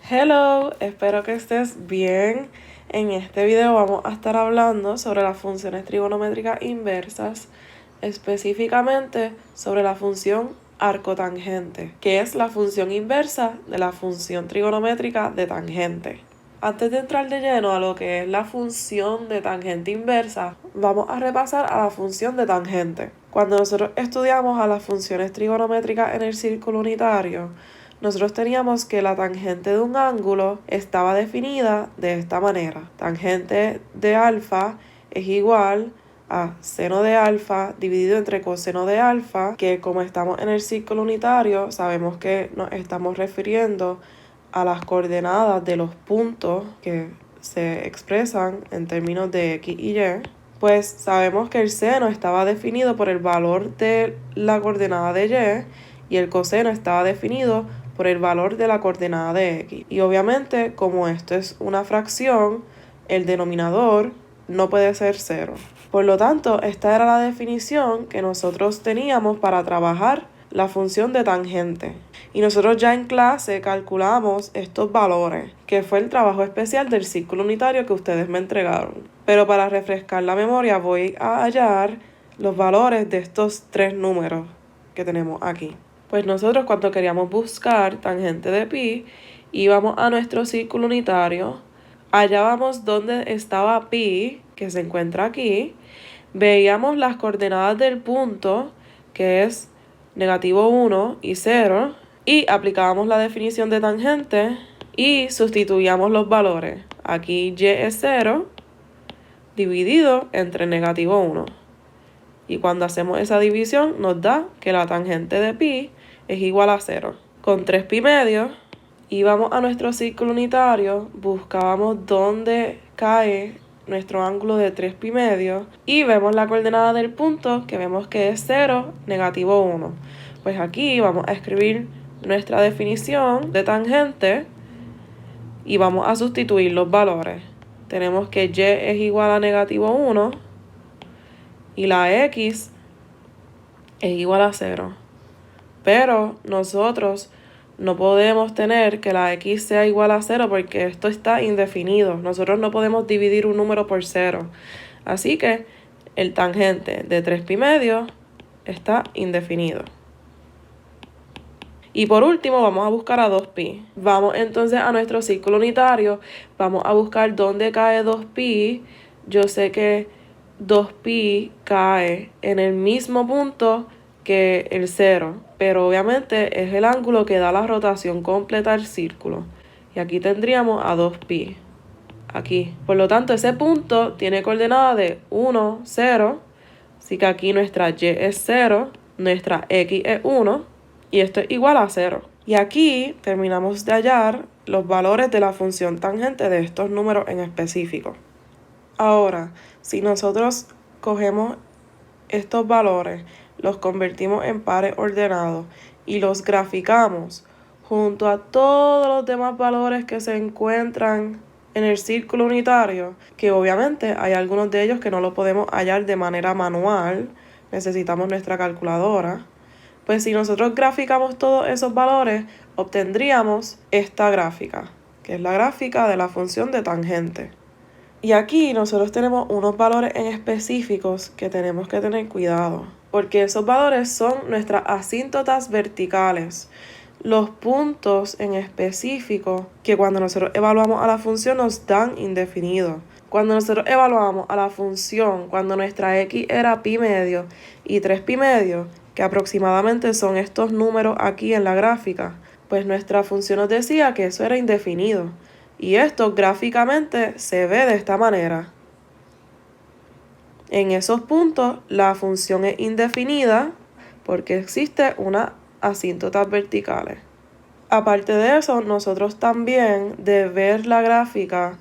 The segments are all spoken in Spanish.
Hello, espero que estés bien. En este video vamos a estar hablando sobre las funciones trigonométricas inversas, específicamente sobre la función arcotangente, que es la función inversa de la función trigonométrica de tangente. Antes de entrar de lleno a lo que es la función de tangente inversa, vamos a repasar a la función de tangente. Cuando nosotros estudiamos a las funciones trigonométricas en el círculo unitario, nosotros teníamos que la tangente de un ángulo estaba definida de esta manera. Tangente de alfa es igual a seno de alfa dividido entre coseno de alfa, que como estamos en el círculo unitario, sabemos que nos estamos refiriendo a las coordenadas de los puntos que se expresan en términos de X y Y. Pues sabemos que el seno estaba definido por el valor de la coordenada de Y el coseno estaba definido por el valor de la coordenada de X. Y obviamente, como esto es una fracción, el denominador no puede ser 0. Por lo tanto, esta era la definición que nosotros teníamos para trabajar la función de tangente. Y nosotros ya en clase calculamos estos valores, que fue el trabajo especial del círculo unitario que ustedes me entregaron. Pero para refrescar la memoria voy a hallar los valores de estos tres números que tenemos aquí. Pues nosotros cuando queríamos buscar tangente de pi, íbamos a nuestro círculo unitario, hallábamos dónde estaba pi, que se encuentra aquí, veíamos las coordenadas del punto, que es -1 y 0, y aplicábamos la definición de tangente y sustituíamos los valores. Aquí y es 0 dividido entre -1. Y cuando hacemos esa división nos da que la tangente de pi es igual a 0. Con 3 pi medios íbamos a nuestro círculo unitario, buscábamos dónde cae nuestro ángulo de 3 pi medios y vemos la coordenada del punto, que vemos que es 0, -1. Pues aquí vamos a escribir nuestra definición de tangente y vamos a sustituir los valores. Tenemos que y es igual a -1 y la x es igual a 0. Pero nosotros no podemos tener que la x sea igual a 0 porque esto está indefinido. Nosotros no podemos dividir un número por 0. Así que el tangente de 3 pi medios está indefinido. Y por último vamos a buscar a 2pi. Vamos entonces a nuestro círculo unitario. Vamos a buscar dónde cae 2pi. Yo sé que 2pi cae en el mismo punto que el 0, pero obviamente es el ángulo que da la rotación completa al círculo. Y aquí tendríamos a 2pi. Aquí. Por lo tanto, ese punto tiene coordenada de 1, 0. Así que aquí nuestra y es 0, nuestra x es 1 y esto es igual a 0. Y aquí terminamos de hallar los valores de la función tangente de estos números en específico. Ahora, si nosotros cogemos estos valores, los convertimos en pares ordenados y los graficamos junto a todos los demás valores que se encuentran en el círculo unitario, que obviamente hay algunos de ellos que no lo podemos hallar de manera manual, necesitamos nuestra calculadora. Pues si nosotros graficamos todos esos valores, obtendríamos esta gráfica, que es la gráfica de la función de tangente. Y aquí nosotros tenemos unos valores en específicos que tenemos que tener cuidado, porque esos valores son nuestras asíntotas verticales, los puntos en específico que cuando nosotros evaluamos a la función nos dan indefinido. Cuando nosotros evaluamos a la función, cuando nuestra x era pi medio y 3 pi medio, que aproximadamente son estos números aquí en la gráfica, pues nuestra función nos decía que eso era indefinido. Y esto gráficamente se ve de esta manera. En esos puntos la función es indefinida porque existe una asíntotas verticales. Aparte de eso, nosotros también de ver la gráfica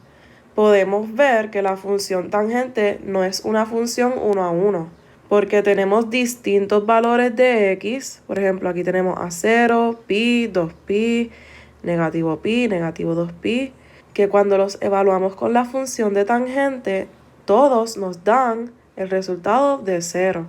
podemos ver que la función tangente no es una función 1 a 1, porque tenemos distintos valores de x. Por ejemplo, aquí tenemos a 0, pi, 2pi, pi, -2pi, que cuando los evaluamos con la función de tangente, todos nos dan el resultado de 0.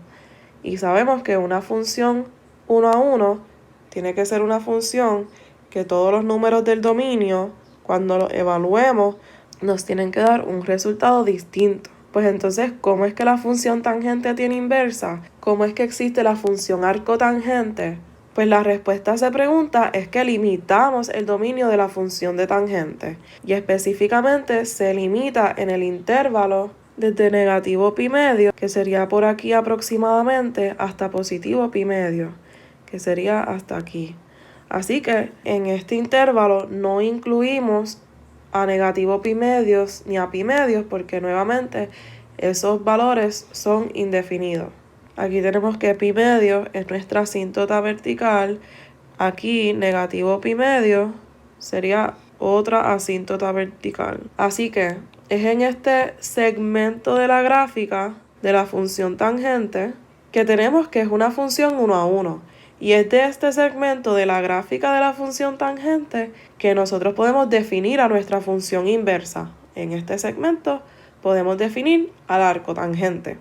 Y sabemos que una función 1 a 1 tiene que ser una función que todos los números del dominio cuando lo evaluemos, nos tienen que dar un resultado distinto. Pues entonces, ¿cómo es que la función tangente tiene inversa? ¿Cómo es que existe la función arcotangente? Pues la respuesta a esa pregunta es que limitamos el dominio de la función de tangente. Y específicamente se limita en el intervalo desde negativo pi medio, que sería por aquí aproximadamente, hasta positivo pi medio, que sería hasta aquí. Así que en este intervalo no incluimos a negativo pi medios ni a pi medios porque nuevamente esos valores son indefinidos. Aquí tenemos que pi medio es nuestra asíntota vertical. Aquí negativo pi medio sería otra asíntota vertical. Así que es en este segmento de la gráfica de la función tangente que tenemos que es una función 1 a 1. Y es de este segmento de la gráfica de la función tangente que nosotros podemos definir a nuestra función inversa. En este segmento podemos definir al arco tangente.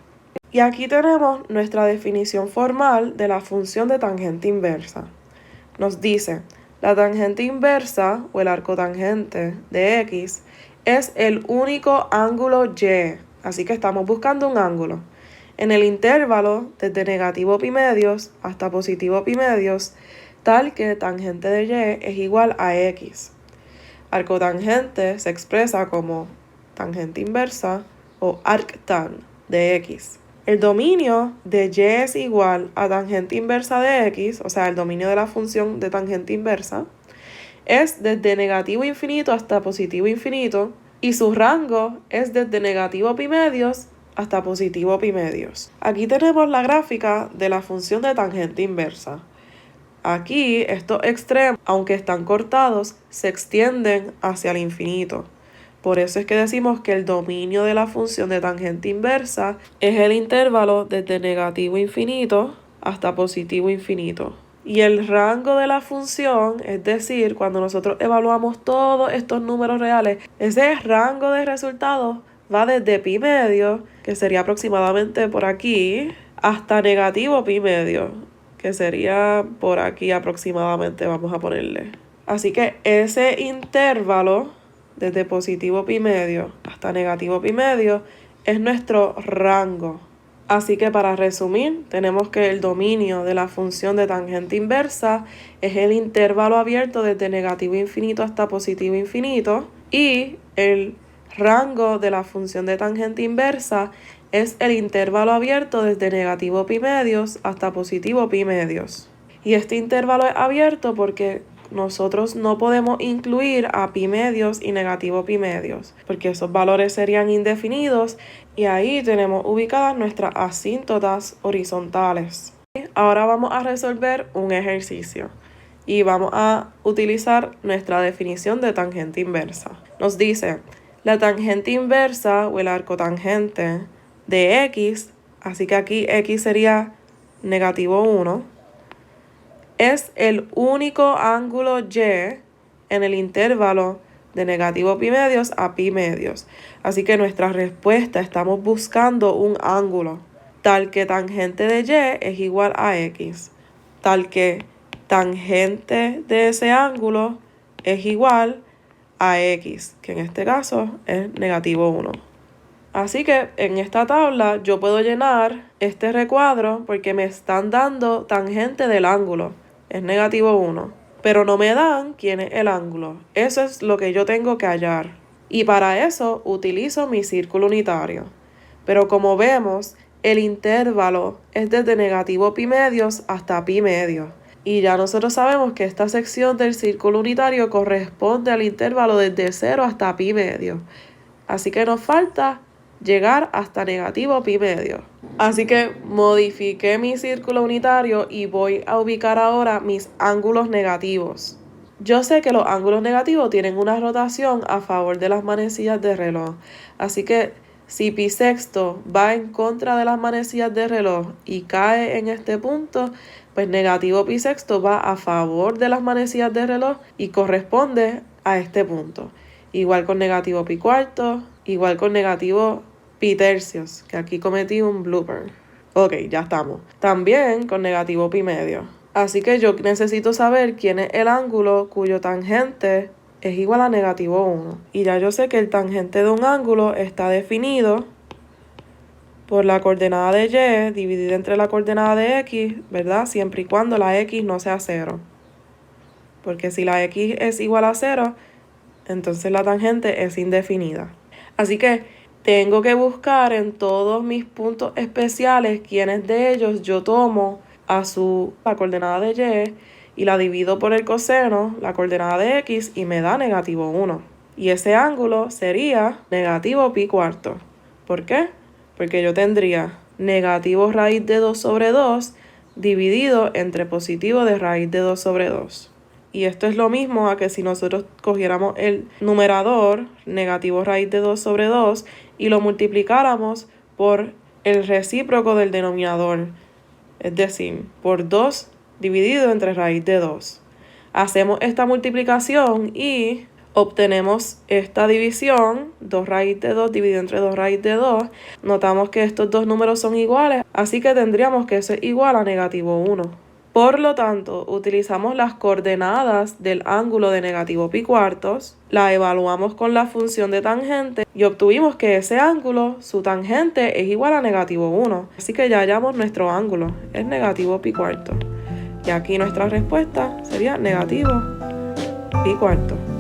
Y aquí tenemos nuestra definición formal de la función de tangente inversa. Nos dice, la tangente inversa o el arco tangente de x es el único ángulo y. Así que estamos buscando un ángulo en el intervalo desde negativo pi medios hasta positivo pi medios, tal que tangente de y es igual a x. Arcotangente se expresa como tangente inversa o arctan de x. El dominio de y es igual a tangente inversa de x, o sea, el dominio de la función de tangente inversa, es desde negativo infinito hasta positivo infinito, y su rango es desde negativo pi medios hasta positivo pi medios. Aquí tenemos la gráfica de la función de tangente inversa. Aquí estos extremos, aunque están cortados, se extienden hacia el infinito. Por eso es que decimos que el dominio de la función de tangente inversa es el intervalo desde negativo infinito hasta positivo infinito. Y el rango de la función, es decir, cuando nosotros evaluamos todos estos números reales, ese rango de resultados va desde pi medio, que sería aproximadamente por aquí, hasta negativo pi medio, que sería por aquí aproximadamente, vamos a ponerle. Así que ese intervalo desde positivo pi medio hasta negativo pi medio es nuestro rango. Así que para resumir, tenemos que el dominio de la función de tangente inversa es el intervalo abierto desde negativo infinito hasta positivo infinito, y el rango de la función de tangente inversa es el intervalo abierto desde negativo pi medios hasta positivo pi medios. Y este intervalo es abierto porque nosotros no podemos incluir a pi medios y negativo pi medios, porque esos valores serían indefinidos, y ahí tenemos ubicadas nuestras asíntotas horizontales. Ahora vamos a resolver un ejercicio y vamos a utilizar nuestra definición de tangente inversa. Nos dice, la tangente inversa o el arcotangente de x, así que aquí x sería negativo 1, es el único ángulo y en el intervalo de negativo pi medios a pi medios. Así que nuestra respuesta, estamos buscando un ángulo tal que tangente de y es igual a x, tal que tangente de ese ángulo es igual a x, que en este caso es negativo 1. Así que en esta tabla yo puedo llenar este recuadro porque me están dando tangente del ángulo, es negativo 1, pero no me dan quién es el ángulo. Eso es lo que yo tengo que hallar. Y para eso utilizo mi círculo unitario. Pero como vemos, el intervalo es desde negativo pi medios hasta pi medios. Y ya nosotros sabemos que esta sección del círculo unitario corresponde al intervalo desde 0 hasta pi medios. Así que nos falta llegar hasta negativo pi medio. Así que modifiqué mi círculo unitario y voy a ubicar ahora mis ángulos negativos. Yo sé que los ángulos negativos tienen una rotación a favor de las manecillas de reloj. Así que si pi sexto va en contra de las manecillas de reloj y cae en este punto, pues negativo pi sexto va a favor de las manecillas de reloj y corresponde a este punto. Igual con negativo pi cuarto, igual con negativo pi tercios, que aquí cometí un blooper. Ok, ya estamos. También con negativo pi medio. Así que yo necesito saber quién es el ángulo cuyo tangente es igual a negativo 1. Y ya yo sé que el tangente de un ángulo está definido por la coordenada de y dividida entre la coordenada de x, ¿verdad? Siempre y cuando la x no sea 0. Porque si la x es igual a 0, entonces la tangente es indefinida. Así que tengo que buscar en todos mis puntos especiales quiénes de ellos yo tomo la coordenada de y la divido por el coseno, la coordenada de x, y me da negativo 1. Y ese ángulo sería negativo pi cuarto. ¿Por qué? Porque yo tendría negativo raíz de 2 sobre 2 dividido entre positivo de raíz de 2 sobre 2. Y esto es lo mismo a que si nosotros cogiéramos el numerador, negativo raíz de 2 sobre 2, y lo multiplicáramos por el recíproco del denominador, es decir, por 2 dividido entre raíz de 2. Hacemos esta multiplicación y obtenemos esta división, 2 raíz de 2 dividido entre 2 raíz de 2. Notamos que estos dos números son iguales, así que tendríamos que eso es igual a negativo 1. Por lo tanto, utilizamos las coordenadas del ángulo de negativo pi cuartos, la evaluamos con la función de tangente y obtuvimos que ese ángulo, su tangente, es igual a negativo 1. Así que ya hallamos nuestro ángulo, es negativo pi cuartos. Y aquí nuestra respuesta sería negativo pi cuartos.